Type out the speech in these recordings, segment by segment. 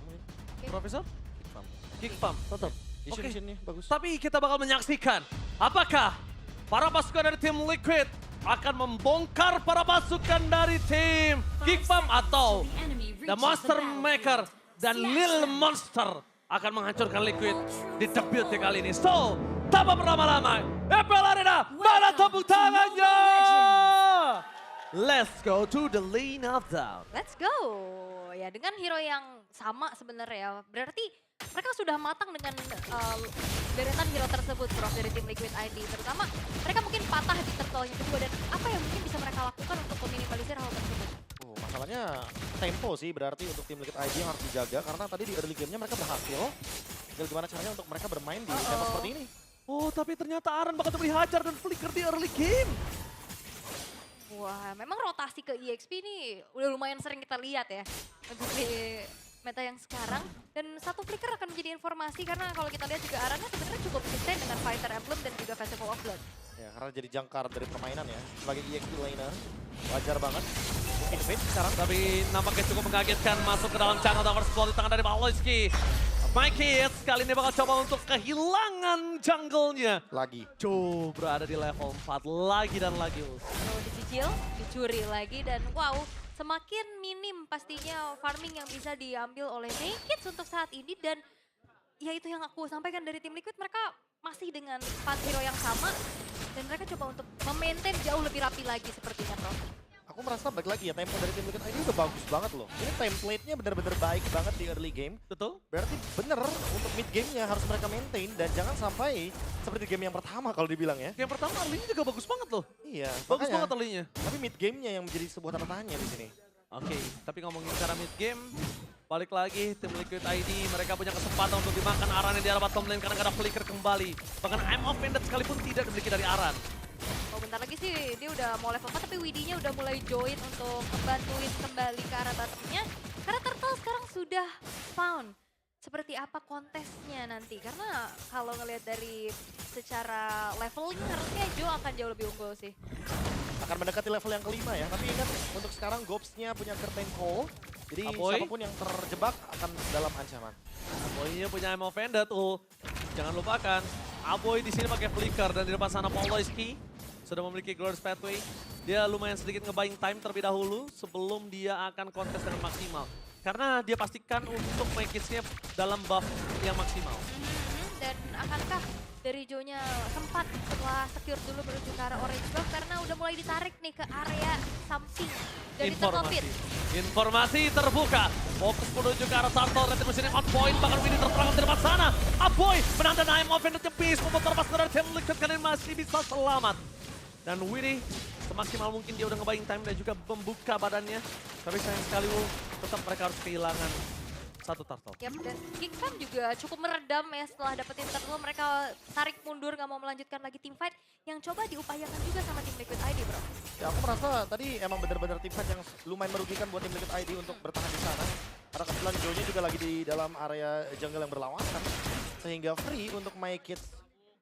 Kickpump ya. Profesor? Kickpump. Kickpump, tetap. Oke. Vision-visionnya bagus. Tapi kita bakal menyaksikan apakah para pasukan dari tim Liquid akan membongkar para pasukan dari tim Kickpump atau The Monster Maker dan Lil Monster akan menghancurkan Liquid di debut kali ini. So, tanpa berlama-lama, EPL Arena, mana tepuk tangannya? Let's go to the lane of down. Let's go. Ya dengan hero yang sama sebenarnya. Berarti mereka sudah matang dengan deretan hero tersebut, Prof, dari tim Liquid ID. Terutama mereka mungkin patah di turtle yang kedua. Dan apa yang mungkin bisa mereka lakukan untuk meminimalisir hal tersebut? Oh, masalahnya tempo sih berarti untuk tim Liquid ID yang harus dijaga. Karena tadi di early game-nya mereka berhasil. Tinggal gimana caranya untuk mereka bermain di tempo seperti ini. Oh, tapi ternyata Aran bakal diberi hajar dan flicker di early game. Wah, memang rotasi ke EXP ini udah lumayan sering kita lihat ya. Untuk di meta yang sekarang. Dan satu flicker akan menjadi informasi karena kalau kita lihat juga Arannya sebenarnya cukup sustain dengan Fighter Emblem dan juga Festival of Blood. Ya, karena jadi jangkar dari permainan ya. Sebagai EXP laner, wajar banget. Invade sekarang. Tapi nampaknya cukup mengagetkan masuk ke dalam channel tower spot di tangan dari Pawloski. MyKids kali ini bakal coba untuk kehilangan jungle-nya. Lagi. Joe berada di level 4 lagi dan lagi. Kalau dicicil, dicuri lagi dan wow, semakin minim pastinya farming yang bisa diambil oleh Nakeds untuk saat ini. Dan ya itu yang aku sampaikan dari tim Liquid, mereka masih dengan 4 hero yang sama. Dan mereka coba untuk memaintain jauh lebih rapi lagi sepertinya, Prof. Aku merasa balik lagi ya, tempo dari tim Liquid ID udah bagus banget loh. Ini template-nya benar-benar baik banget di early game. Betul? Berarti bener untuk mid game-nya harus mereka maintain dan jangan sampai seperti game yang pertama kalau dibilang ya. Yang pertama early-nya juga bagus banget loh. Iya, Bagus makanya. banget early-nya. Tapi mid game-nya yang menjadi sebuah tanda tanya di sini. Oke, tapi ngomongin cara mid game, balik lagi tim Liquid ID, mereka punya kesempatan untuk dimakan Aran yang di arah bottom lane karena gak ada flicker kembali. Bahkan I'm offended sekalipun tidak dimiliki dari Aran. Oh bentar lagi sih dia udah mau level 4 tapi Widdy-nya udah mulai join untuk ngebantuin kembali ke arah bottomnya. Karena Turtle sekarang sudah found seperti apa kontesnya nanti. Karena kalau ngelihat dari secara leveling harusnya Joe akan jauh lebih unggul sih. Akan mendekati level yang kelima ya. Tapi ingat untuk sekarang Gobs-nya punya curtain call. Jadi Aboy. siapapun yang terjebak akan dalam ancaman. Aboy-nya punya I'm offended tuh. Jangan lupakan, Aboy di sini pakai flicker dan di depan sana Pawloski sudah memiliki Glorious Pathway. Dia lumayan sedikit nge-buying time terlebih dahulu sebelum dia akan kontes dengan maksimal. Karena dia pastikan untuk MyKids-nya dalam buff yang maksimal. Dan akankah dari Joe-nya sempat setelah secure dulu menuju ke arah orange buff karena udah mulai ditarik nih ke area samping dari Turtle Pit. Informasi terbuka. Fokus menuju ke arah Turtle. Red Team sini on point. Bahkan Winnie terperangkap di depan sana. Aboy menantang I'm offended bis. Membuat terlepas dari tim Liquid karena masih bisa selamat. Dan Winnie semaksimal mungkin dia udah nge-buying time dan juga membuka badannya. Tapi sayang sekali tetap mereka harus kehilangan satu turtle. Yap, dan Kickpump juga cukup meredam ya setelah dapetin turtle. Mereka tarik mundur gak mau melanjutkan lagi team fight yang coba diupayakan juga sama tim Liquid ID, bro. Ya aku merasa tadi emang benar-benar tim fight yang lumayan merugikan buat tim Liquid ID untuk bertahan di sana. Karena kebetulan Joe-nya juga lagi di dalam area jungle yang berlawanan. Sehingga free untuk MyKids.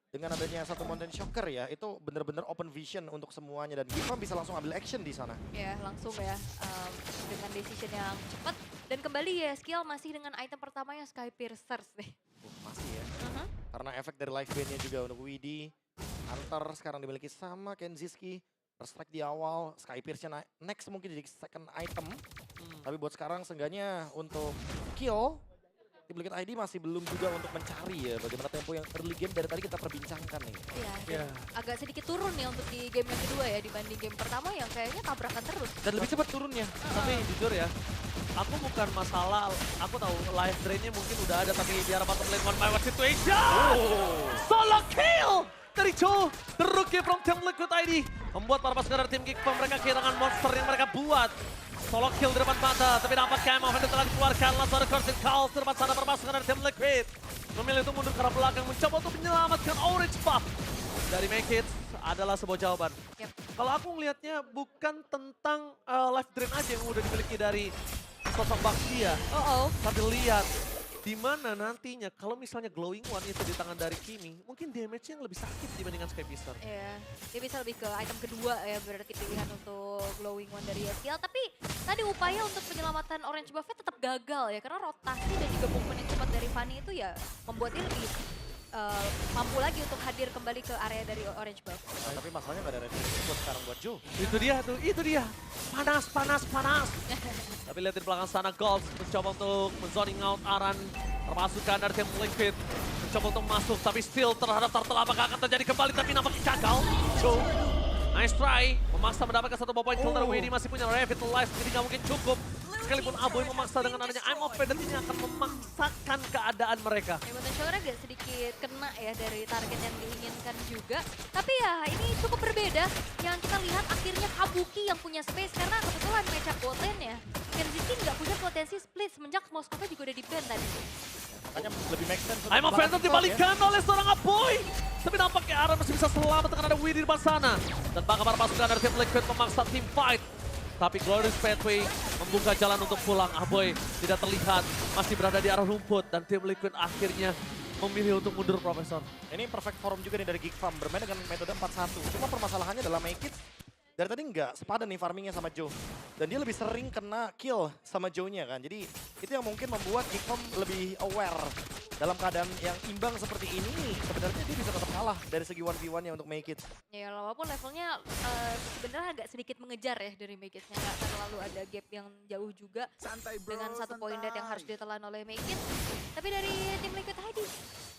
Dengan adanya satu Mountain Shocker ya, itu benar-benar open vision untuk semuanya. Dan Kickpump bisa langsung ambil action di sana. Ya langsung ya, dengan decision yang cepat. Dan kembali ya, skill masih dengan item pertamanya Sky Piercers deh. Masih ya. Karena efek dari life band-nya juga untuk Widdy. Hunter sekarang dimiliki sama Kenziski. Berstrike di awal, Sky Pierce-nya next mungkin jadi second item. Tapi buat sekarang seenggaknya untuk kill, tim Liquid ID masih belum juga untuk mencari ya bagaimana tempo yang early game dari tadi kita perbincangkan nih. Iya, agak sedikit turun nih untuk di game yang kedua ya dibanding game pertama yang kayaknya tabrakan terus. Dan lebih cepat turunnya. Tapi jujur ya, aku bukan masalah, aku tahu life drain-nya mungkin udah ada tapi di arah bottom lane one by one situation. Solo kill dari Joe, the rookie from Team Liquid ID. Membuat para pasukan dari tim Kickpump mereka kehilangan monster yang mereka buat. Solo kill di depan mata, tapi nampaknya Cam Offender telah dikeluarkan. Langsung ada Corsin Calls di depan sana para pasukan dari tim Liquid. Memilih untuk mundur ke arah belakang, mencoba untuk menyelamatkan orange buff. Dari MyKids adalah sebuah jawaban. Yep. Kalau aku ngelihatnya bukan tentang life drain aja yang udah dimiliki dari sosok Baxia. Tapi lihat Dimana nantinya kalau misalnya Glowing One itu di tangan dari Kimi, mungkin damage-nya yang lebih sakit dibandingkan Skypicer. Iya, dia bisa lebih ke item kedua ya berarti pilihan untuk Glowing One dari STL. Tapi tadi upaya untuk penyelamatan Orange Buff-nya tetap gagal ya. Karena rotasi dan juga movement yang cepat dari Fanny itu ya membuat dia lebih mampu lagi untuk hadir kembali ke area dari Orange Buff. Nah, tapi masalahnya nggak ada ready buat sekarang buat Joe. Itu dia tuh, itu dia. Panas, panas, panas. Tapi lihat di belakang sana Gold mencoba untuk men-zoning out Aran. Termasukkan dari tim Liquid. Mencoba untuk masuk tapi still terhadap Turtle apakah akan terjadi kembali tapi nampaknya gagal. Joe, nice try. Memaksa mendapatkan satu poin kill dari WD masih punya Revitalize jadi nggak mungkin cukup. Sekalipun Aboy memaksa dengan adanya I'm Offended ini akan memaksakan keadaan mereka. Ya, potentialnya agak sedikit kena ya dari target yang diinginkan juga. Tapi ya ini cukup berbeda. Yang kita lihat akhirnya Kabuki yang punya space karena kebetulan matchup botlane ya. Kenzie nggak punya potensi split semenjak Moskova juga udah di-ban tadi. Makanya lebih make sense. I'm Offended dibalikan oleh seorang Aboy. Tapi nampaknya Aran masih bisa selamat dengan ada Widdy di depan sana. Dan bagaimana pasukan dari tim Liquid memaksa team fight. Tapi Glorious Pathway membuka jalan untuk pulang. Aboy tidak terlihat, masih berada di arah rumput. Dan tim Liquid akhirnya memilih untuk mundur, Profesor. Ini perfect form juga nih dari Geek Farm, bermain dengan metode 4-1. Cuma permasalahannya adalah Make It dari tadi nggak sepadan nih farmingnya sama Joe. Dan dia lebih sering kena kill sama Joe-nya kan. Jadi itu yang mungkin membuat Geek Farm lebih aware. Dalam keadaan yang imbang seperti ini, sebenarnya dia bisa tetap kalah dari segi 1v1-nya untuk Make It. Ya walaupun levelnya sebenarnya agak sedikit mengejar ya dari Make It-nya. Nggak terlalu ada gap yang jauh juga. Dengan satu poin dead yang harus ditelan oleh Make It. Tapi dari tim Liquid tadi,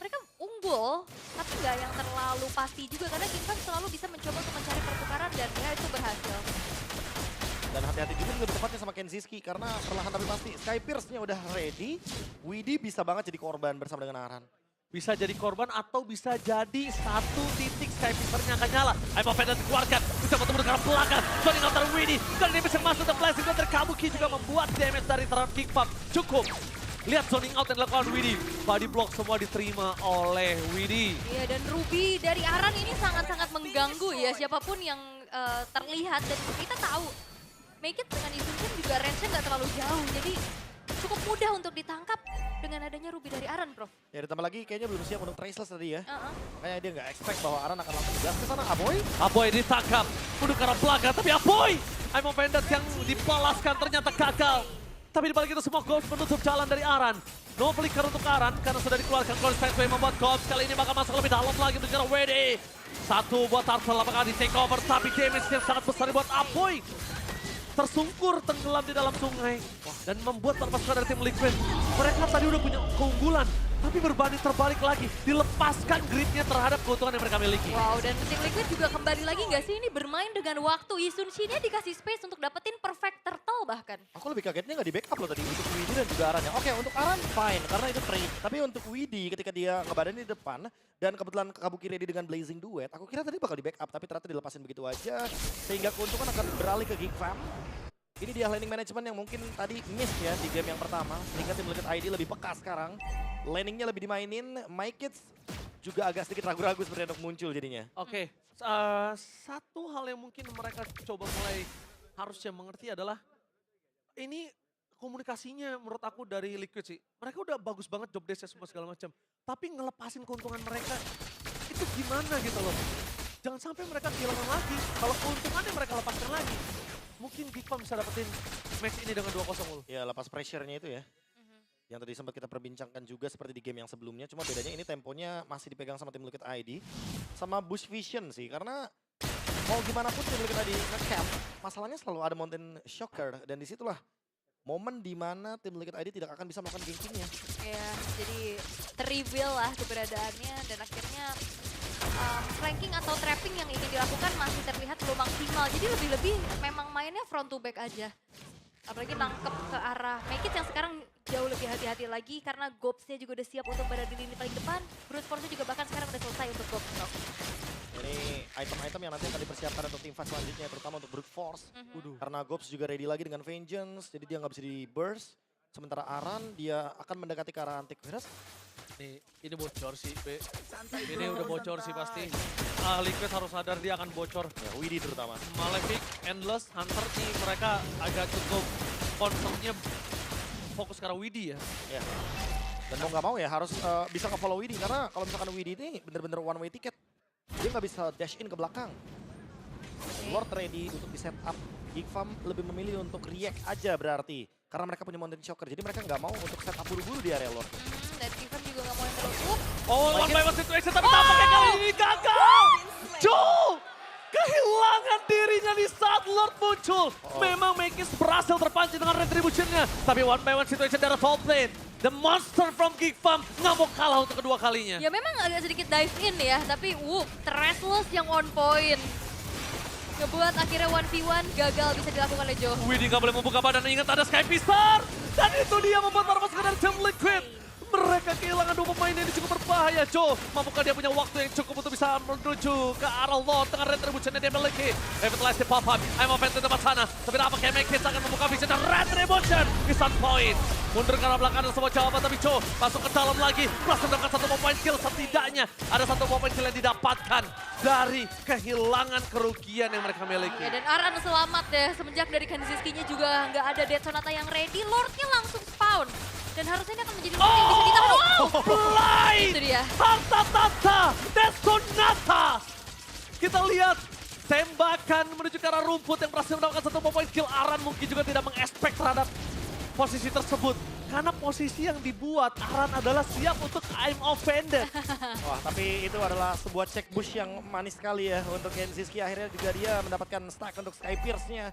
mereka unggul, tapi nggak yang terlalu pasti juga. Karena Gingfam selalu bisa mencoba untuk mencari pertukaran dan ya itu berhasil. Dan hati-hati juga lebih tepatnya sama Kenziski karena perlahan tapi pasti Sky Pierce-nya udah ready. Widdy bisa banget jadi korban bersama dengan Aran. Bisa jadi korban atau bisa jadi satu titik Skypicer-nya akan nyala. I'm Offended dikeluarkan, bisa bertemu dengan belakang. Zoning out dari Widdy, dan dia bisa masuk dan blessing dari Kabuki juga membuat damage dari terhadap Kickpump. Cukup. Lihat zoning out yang dilakukan Widdy. Body block semua diterima oleh Widdy. Iya dan Ruby dari Aran ini sangat-sangat mengganggu ya siapapun yang terlihat. Dan kita tahu Make It dengan Isunkin juga range-nya nggak terlalu jauh. Jadi cukup mudah untuk ditangkap dengan adanya Ruby dari Aran, Prof. Ya ditambah lagi kayaknya belum siap untuk Traceless tadi ya. Makanya dia nggak expect bahwa Aran akan langsung gas ke sana. Aboy. Aboy ditangkap, mundur ke arah belakang, tapi Aboy! I'm Offended yang dibalaskan ternyata gagal. Tapi dibalik itu semua Ghost menutup jalan dari Aran. No flicker untuk Aran karena sudah dikeluarkan Glorious Pathway membuat Ghost kali ini bakal masuk lebih dalam lagi menuju WD. Satu buat Turtle apakah di take over tapi damage yang sangat besar buat Aboy. Tersungkur tenggelam di dalam sungai dan membuat perpasukan dari tim Liquid. Mereka tadi udah punya keunggulan, tapi berbanding terbalik lagi, dilepaskan gripnya terhadap keuntungan yang mereka miliki. Wow, dan tim Liquid juga kembali lagi nggak sih ini bermain dengan waktu. Isunshi-nya dikasih space untuk dapetin perfect turtle bahkan. Aku lebih kagetnya nggak di backup loh tadi untuk Widdy dan juga Aran ya. Oke untuk Aran fine karena itu trade. Tapi untuk Widdy ketika dia ngebadain di depan dan kebetulan Kabuki ready dengan Blazing Duet, aku kira tadi bakal di backup tapi ternyata dilepasin begitu aja. Sehingga keuntungan akan beralih ke Geek Fam. Ini dia laning management yang mungkin tadi miss ya di game yang pertama. Sehingga tim Liquid ID lebih peka sekarang. Laningnya lebih dimainin, My Kids juga agak sedikit ragu-ragu seperti untuk muncul jadinya. Oke, satu hal yang mungkin mereka coba mulai harusnya mengerti adalah ini komunikasinya menurut aku dari Liquid sih. Mereka udah bagus banget job desk semua segala macam. Tapi ngelepasin keuntungan mereka itu gimana gitu loh. Jangan sampai mereka kehilangan lagi. Kalau keuntungannya mereka lepaskan lagi. Mungkin Geek Farm bisa dapetin match ini dengan 2-0 mulu. Ya lepas pressure-nya itu ya. Yang tadi sempat kita perbincangkan juga seperti di game yang sebelumnya. Cuma bedanya ini temponya masih dipegang sama tim Liquid ID. Sama Bush Vision sih. Karena mau gimana pun tim Liquid ID nge-camp. Masalahnya selalu ada Mountain Shocker. Dan disitulah momen dimana tim Liquid ID tidak akan bisa melakukan gankingnya. Ya, jadi ter-reveal lah keberadaannya dan akhirnya flanking atau trapping yang ingin dilakukan masih terlihat belum maksimal. Jadi lebih-lebih memang mainnya front to back aja. Apalagi nangkep ke arah Make It yang sekarang jauh lebih hati-hati lagi karena Gobs-nya juga udah siap untuk berada di lini paling depan. Brute Force-nya juga bahkan sekarang udah selesai untuk Gobs. Ini item-item yang nanti akan dipersiapkan untuk tim fight selanjutnya, terutama untuk Brute Force. Karena Gobs juga ready lagi dengan Vengeance, jadi dia nggak bisa di-burst. Sementara Aran, dia akan mendekati ke arah Antivirus. Ini bocor sih, Be. Ini udah bocor sih pasti. Liquid harus sadar dia akan bocor. Ya, Widdy terutama. Malefic, Endless, Hunter nih mereka agak cukup concernnya fokus ke arah Widdy ya. Ya. Dan mau nggak mau ya harus bisa nge-follow Widi. Karena kalau misalkan Widi ini bener-bener one way ticket. Dia nggak bisa dash in ke belakang. Lord ready untuk di setup. Gigfam lebih memilih untuk react aja berarti. Karena mereka punya Mountain Shocker. Jadi mereka nggak mau untuk setup buru-buru di area Lord. Dan Gigfam juga nggak mau yang terlalu. Oh, one by one situation tapi tampaknya kali ini gagal. Joe kehilangan dirinya di saat Lord muncul. Memang Mekis berhasil terpancing dengan retribution-nya. Tapi one by one situation dari Fall Plane. The monster from Gigfam nggak mau kalah untuk kedua kalinya. Ya memang agak sedikit dive in ya, tapi Thrashless yang on point. Ngebuat akhirnya 1v1 gagal bisa dilakukan oleh Joe. Widi nggak boleh membuka badan, ingat ada Sky Pisar. Dan itu dia membuat para pasukan dari Team Liquid. Mereka kehilangan dua pemain ini cukup berbahaya. Joe, mampukah dia punya waktu yang cukup untuk bisa menuju ke arah Lord dengan retribution yang dia miliki. Revitalize di pop-up, I'm offense di tempat sana. Tapi nampaknya Mekis akan membuka vision dan retribution di start point. Mundur ke arah belakang dan semua jawaban, tapi Joe masuk ke dalam lagi. Plus mendapatkan satu point kill, setidaknya ada satu point kill yang didapatkan dari kehilangan kerugian yang mereka miliki. Ya, dan Aran selamat deh, semenjak dari Kenziski-nya juga nggak ada Death Sonata yang ready, Lord-nya langsung spawn. Dan harusnya ini akan menjadi Lord yang bisa ditahan. Blind! Itu dia. Harta Tata, Death Sonata. Kita lihat tembakan menuju ke arah rumput yang berhasil mendapatkan satu point kill. Aran mungkin juga tidak mengekspek terhadap posisi tersebut. Karena posisi yang dibuat Aran adalah siap untuk I'm offended. Wah, tapi itu adalah sebuah check bush yang manis sekali ya untuk Kenziski. Akhirnya juga dia mendapatkan stack untuk Sky Pierce-nya.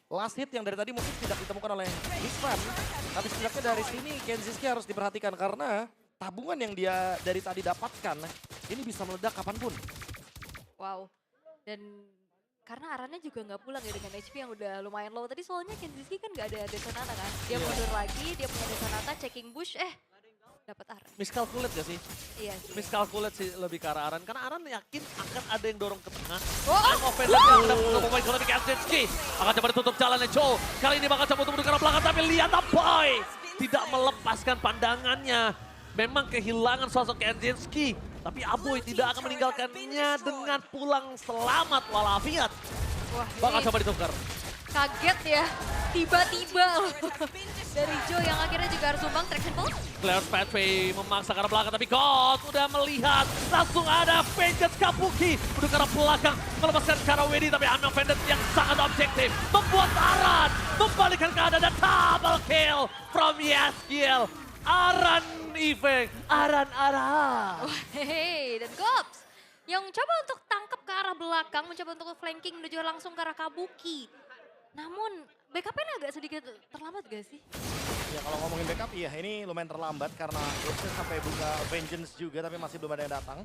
Last hit yang dari tadi mungkin tidak ditemukan oleh Gigfam. Tapi setidaknya dari sini Kenziski harus diperhatikan karena tabungan yang dia dari tadi dapatkan ini bisa meledak kapanpun. Wow. Dan karena Arannya juga nggak pulang ya dengan HP yang udah lumayan low. Tadi soalnya Kenziski kan nggak ada Death Sonata kan. Dia mundur lagi, dia punya Death Sonata, checking bush, dapat Aran. Miscalculate gak sih? Iya sih. Miscalculate sih lebih ke arah Aran. Karena Aran yakin akan ada yang dorong ke tengah. Oh, I'm offended yang dapat pemain kalau lebih Kenziski. Akan coba ditutup jalannya Joe. Kali ini bakal coba untuk menuju ke arah belakang. Tapi lihat Boy tidak melepaskan pandangannya. Memang kehilangan sosok Kenziski. Tapi Aboy tidak akan meninggalkannya dengan pulang selamat walafiat. Wah, Bakal ini coba ditukar. kaget ya. Tiba-tiba loh. Dari Joe yang akhirnya juga harus sumbang traction ball. Clarence Pathway memaksa ke arah belakang, tapi God udah melihat. Langsung ada Vengeance Kabuki. Udah ke arah belakang, melepaskan ke arah Wedi, tapi I'm offended yang sangat objektif. Membuat Aran membalikkan keadaan dan double kill from Yaskiel. Aran Ifeng, Aran. Hehehe, dan Gops yang coba untuk tangkap ke arah belakang, mencoba untuk flanking menuju langsung ke arah Kabuki. Namun backupnya agak sedikit terlambat gak sih? Ya kalau ngomongin backup, iya ini lumayan terlambat karena Ghost sampai buka Vengeance juga tapi masih belum ada yang datang.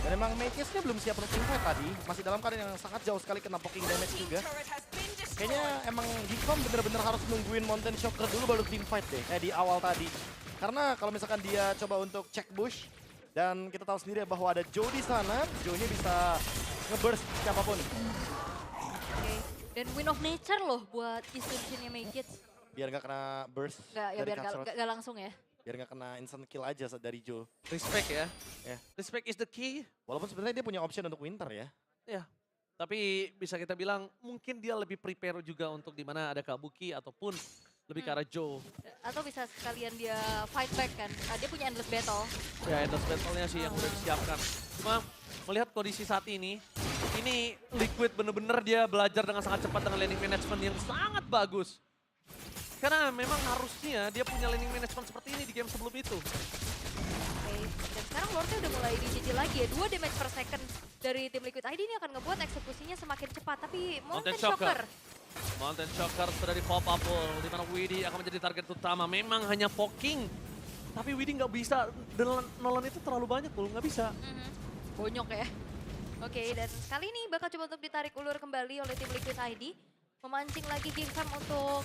Dan emang Mekisnya belum siap untuk teamfight tadi, masih dalam keadaan yang sangat jauh sekali kena poking damage juga. Kayaknya emang Gigfam bener-bener harus nungguin Mountain Shocker dulu baru teamfight deh, kayak di awal tadi. Karena kalau misalkan dia coba untuk check bush, dan kita tahu sendiri bahwa ada Joe di sana, Joe-nya bisa nge-burst siapapun. Oke. Dan Wind of Nature loh buat Distinction-nya Make It. Biar nggak kena burst Nggak, ya dari biar Cutthroat. nggak langsung ya. Biar nggak kena instant kill aja dari Joe. Respect ya. Ya. Respect is the key. Walaupun sebenarnya dia punya option untuk Winter ya. Ya, tapi bisa kita bilang mungkin dia lebih prepare juga untuk di mana ada Kabuki ataupun lebih ke arah Joe. Atau bisa sekalian dia fight back kan. Dia punya Endless Battle. Ya, endless battle-nya sih yang udah disiapkan. Cuma melihat kondisi saat ini Liquid bener-bener dia belajar dengan sangat cepat dengan laning management yang sangat bagus. Karena memang harusnya dia punya laning management seperti ini di game sebelum itu. Oke. Dan sekarang Lordnya udah mulai dicicil lagi ya. 2 damage per second dari tim Liquid ID ini akan ngebuat eksekusinya semakin cepat. Tapi Mountain Shocker. Mountain Shocker sudah di pop up di mana Widi akan menjadi target utama. Memang hanya poking. Tapi Widi nggak bisa, Nolan itu terlalu banyak Bul, nggak bisa. Bonyok ya. Oke, dan kali ini bakal coba untuk ditarik ulur kembali oleh tim Liquid ID. Memancing lagi Gigfam untuk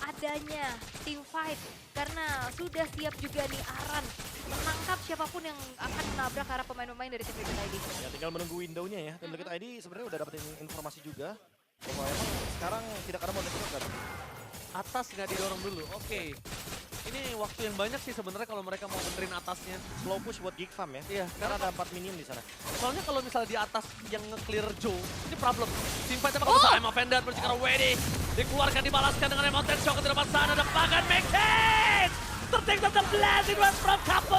adanya team fight. Karena sudah siap juga nih Aran menangkap siapapun yang akan menabrak ke arah pemain-pemain dari tim Liquid ID. Ya tinggal menunggu window-nya ya. Tim Liquid ID sebenarnya udah dapetin informasi juga. Bahwa emang sekarang tidak ada Mountain Shocker. Atas nggak didorong dulu, oke. Ini waktu yang banyak sih sebenarnya kalau mereka mau benerin atasnya. Slow push buat Gigfam ya. Iya, Karena ada 4 minion di sana. soalnya kalau misalnya di atas yang nge-clear Joe, ini problem. Tim fight-nya bakal besar, I'm offended, menuju ke arah Wedi. Dikeluarkan, dibalaskan dengan Mountain Shocker di depan sana, dan bahkan make it! Tertinggal the blazing one from Kapo.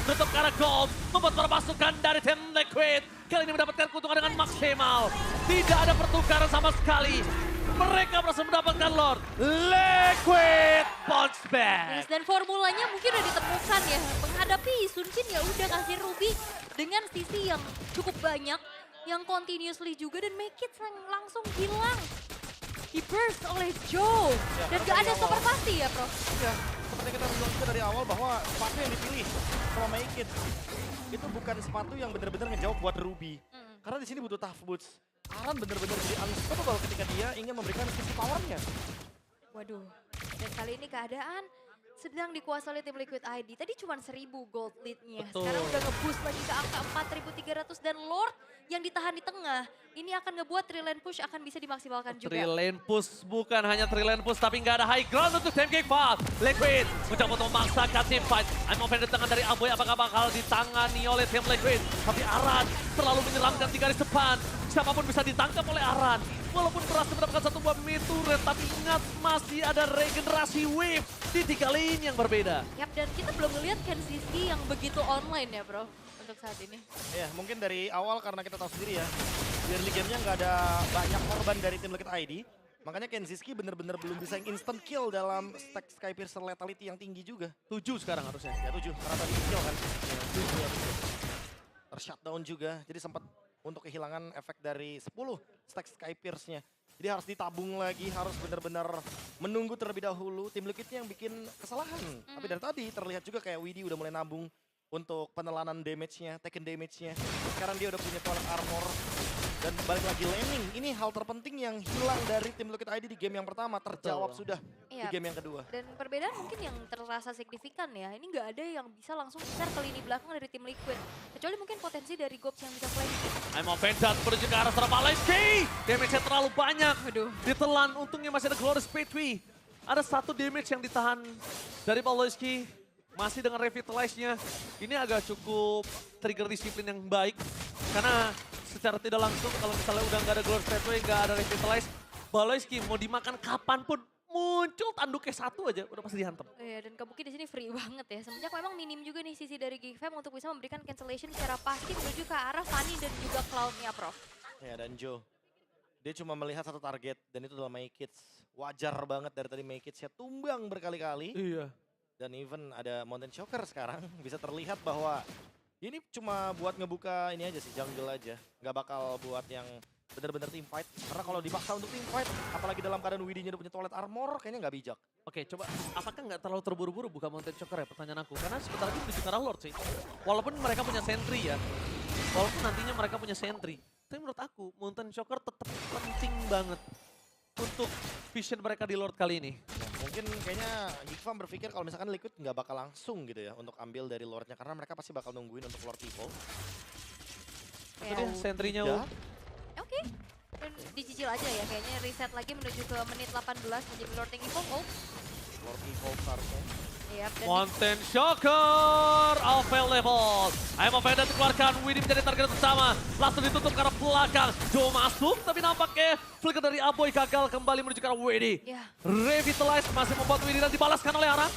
menutup ke arah gold, membuat permasukan dari tim Liquid. Kali ini mendapatkan keuntungan dengan maksimal. Tidak ada pertukaran sama sekali. Mereka berhasil mendapatkan Lord. Liquid bounce back. Yes, dan formulanya mungkin udah ditemukan ya. Menghadapi Sun Jin ya udah kasih Ruby dengan sisi yang cukup banyak. Yang continuously juga dan make it langsung hilang. Di burst oleh Joe. Ya, Dan karena gak ada dari stopper awal- pasti ya Prof. Ya, seperti kita bilang juga dari awal bahwa sepatu yang dipilih sama Make It itu bukan sepatu yang benar-benar ngejawab buat Ruby. Karena di sini butuh tough boots. Aran benar-benar jadi unstoppable ketika dia ingin memberikan sisi powernya. Waduh, dan kali ini keadaan sedang dikuasai oleh tim Liquid ID. Tadi cuma 1000 gold lead-nya. Betul. Sekarang udah nge-boost lagi ke angka 4300 dan Lord yang ditahan di tengah. Ini akan ngebuat 3 lane push akan bisa dimaksimalkan juga. 3 lane push, bukan hanya 3 lane push tapi nggak ada high ground untuk tim Geekfast. Liquid mencoba untuk memaksakan team fight. I'm offended tangan dari Aboy apakah bakal ditangani oleh tim Liquid. Tapi Aran terlalu menyeramkan di garis depan. Siapapun bisa ditangkap oleh Aran. Walaupun berhasil mendapatkan satu buah mid turret, tapi ingat masih ada regenerasi wave di 3 lane yang berbeda. Yap, dan kita belum ngeliat Kenziski yang begitu online ya bro, untuk saat ini. Ya, mungkin dari awal karena kita tahu sendiri ya, di early game-nya nggak ada banyak korban dari tim Liquid ID. Makanya Kenziski benar-benar belum bisa instant kill dalam stack Skypiercer lethality yang tinggi juga. 7 sekarang harusnya. Ya 7, karena tadi kill kan. Ya, 7 harusnya. Tershutdown juga, jadi sempat untuk kehilangan efek dari 10 stack Skypierce-nya. Jadi harus ditabung lagi, harus benar-benar menunggu terlebih dahulu. Tim Liquidnya yang bikin kesalahan. Tapi dari tadi terlihat juga kayak Widhi udah mulai nabung untuk penelanan damage-nya, taken damage-nya. Sekarang dia udah punya toilet armor. Dan balik lagi laning, ini hal terpenting yang hilang dari tim Liquid ID di game yang pertama. Terjawab sudah di Iya. game yang kedua. Dan perbedaan mungkin yang terasa signifikan ya, ini nggak ada yang bisa langsung besar ke lini belakang dari tim Liquid. Kecuali mungkin potensi dari Gobs yang bisa flanking. I'm offended menuju ke arah serang Malayski. Damage-nya terlalu banyak. Waduh. Ditelan, untungnya masih ada Glorious Petri. Ada satu damage yang ditahan dari Malayski. Masih dengan revitalize-nya. Ini agak cukup trigger disiplin yang baik. Karena secara tidak langsung kalau misalnya udah nggak ada Glorious Petri, nggak ada revitalize. Malayski mau dimakan kapanpun muncul tanduknya satu aja udah pasti dihantam. Iya, dan Kabuki di sini free banget ya. Semenjak memang minim juga nih sisi dari Geekfam untuk bisa memberikan cancellation secara pasti menuju ke arah Fanny dan juga Cloud-nya, Prof. Ya dan Joe, dia cuma melihat satu target dan itu adalah Make It. Wajar banget dari tadi Make It-nya tumbang berkali-kali. Iya. Dan even ada Mountain Choker sekarang bisa terlihat bahwa ini cuma buat ngebuka ini aja sih, jungle aja. Nggak bakal buat yang bener-bener team fight. Karena kalau dipaksa untuk team fight, apalagi dalam keadaan Widhi-nya udah punya toilet armor, kayaknya nggak bijak. Oke, coba apakah nggak terlalu terburu-buru buka Mountain Choker ya pertanyaan aku? Karena sebentar lagi menuju ke arah Lord sih. Walaupun mereka punya sentry ya. Walaupun nantinya mereka punya sentry. Tapi menurut aku Mountain Choker tetap penting banget untuk vision mereka di Lord kali ini. Ya, mungkin kayaknya Geekfam berpikir kalau misalkan Liquid nggak bakal langsung gitu ya untuk ambil dari Lordnya. Karena mereka pasti bakal nungguin untuk Lord People. Itu dia sentry-nya. Tidak. Oke. Dan dicicil aja ya, kayaknya reset lagi menuju ke menit 18 menjadi Lord yang Evolve. Oh, Lord People seharusnya. iya. Dan Mountain Shocker available. I'm offended dikeluarkan. Widhi menjadi target utama. Langsung ditutup ke arah belakang. Joe masuk tapi nampaknya flicker dari Aboy gagal kembali menuju ke arah Widhi. ya, Revitalize masih membuat Widhi dan dibalaskan oleh Aran.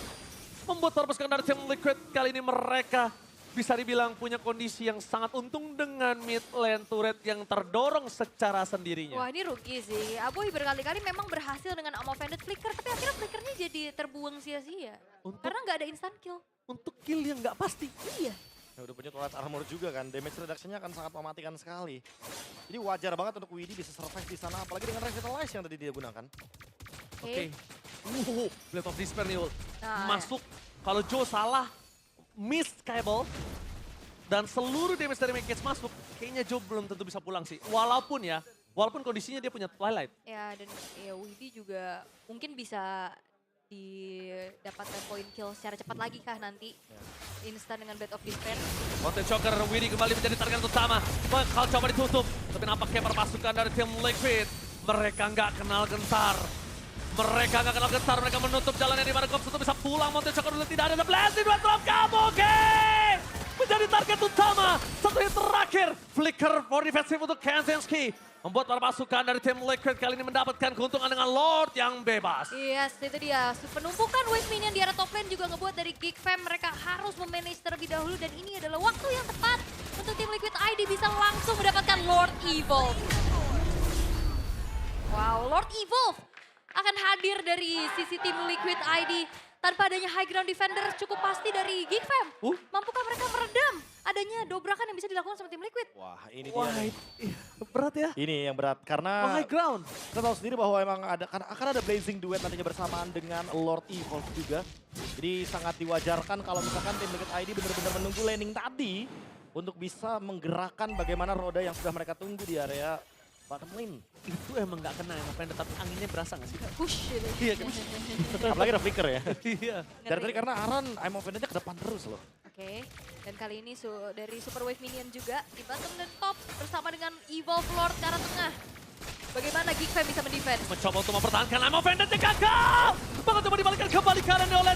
Membuat perpuskan dari tim Liquid. Kali ini mereka bisa dibilang punya kondisi yang sangat untung dengan mid lane turret yang terdorong secara sendirinya. wah ini rugi sih. Aboy berkali-kali memang berhasil dengan Offended flicker, tapi akhirnya flickernya jadi terbuang sia-sia. Untuk Karena nggak ada instant kill. untuk kill yang nggak pasti. Iya. Ya, udah punya toilet armor juga kan, damage reduction-nya akan sangat mematikan sekali. Jadi wajar banget untuk Widhi bisa survive di sana, apalagi dengan Revitalize yang tadi dia gunakan. Oke. Blade of Despair nih, Ul. Nah, Masuk. Kalau Joe salah, miss Skyball. Dan seluruh damage dari Make It masuk, kayaknya Joe belum tentu bisa pulang sih. Walaupun kondisinya dia punya Twilight. Ya, dan ya Widhi juga mungkin bisa didapatkan poin kill secara cepat lagi kah nanti. Instan dengan Blade of Despair. Mountain Choker, Widhi kembali menjadi target utama. Bakal coba ditutup. Tapi nampaknya permasukan dari tim Liquid. Mereka nggak kenal gentar. Mereka menutup jalannya di mana Gobs untuk bisa pulang. Mountain Choker dulu tidak ada. The Blast dua drop Kabuki! Menjadi target utama. Satu hit terakhir. Flicker for defensive untuk Kenziski. Membuat para pasukan dari tim Liquid kali ini mendapatkan keuntungan dengan Lord yang bebas. Yes, itu dia. Penumpukan wave minion di area top lane juga ngebuat dari Geek Fam mereka harus memanage terlebih dahulu. Dan ini adalah waktu yang tepat untuk tim Liquid ID bisa langsung mendapatkan Lord Evolve. Wow, Lord Evolve akan hadir dari sisi tim Liquid ID. Tanpa adanya high ground defender cukup pasti dari Geek Fam. Mampukah mereka meredam adanya dobrakan yang bisa dilakukan sama tim Liquid? Wah, ini Wah, dia. berat ya. Ini yang berat karena High ground. kita tahu sendiri bahwa emang akan ada blazing duet nantinya bersamaan dengan Lord Evolve juga. Jadi sangat diwajarkan kalau misalkan tim Liquid ID benar-benar menunggu landing tadi untuk bisa menggerakkan bagaimana roda yang sudah mereka tunggu di area bottom lane. Itu emang gak kena yang pendek, tapi anginnya berasa gak sih? Push gitu. Iya kan? Apalagi ada flicker ya. Iya. Dari tadi karena Aran, I'm offended-nya ke depan terus loh. Oke, dan kali ini dari Super Wave Minion juga di bottom dan top bersama dengan Evolve Lord ke arah tengah. Bagaimana Geek Fam bisa mendefense? Mencoba untuk mempertahankan I'm offended-nya gagal! Mencoba dibalikan kembali kanan oleh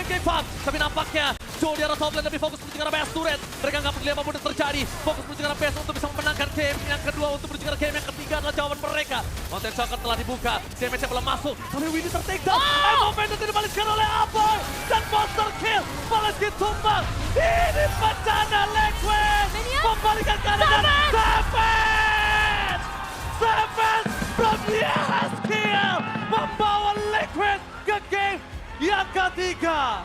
Geek Fam. Tapi nampaknya Joe di arah top lane lebih fokus menuju ke arah base turret. Mereka nggak peduli apapun yang terjadi. Fokus menuju ke arah base untuk bisa memenangkan game yang kedua. Untuk menuju ke arah game yang ketiga adalah jawaban mereka. Mountain Choker telah dibuka. Damage-nya belum masuk. Tapi Winnie ter-take down. I'm offended dibalikkan oleh Aboy. Dan monster kill. Balas ditumbang. Ini bencana Liquid. Membalikan keadaan. Savage from the last kill. Membawa Liquid ke game yang ketiga.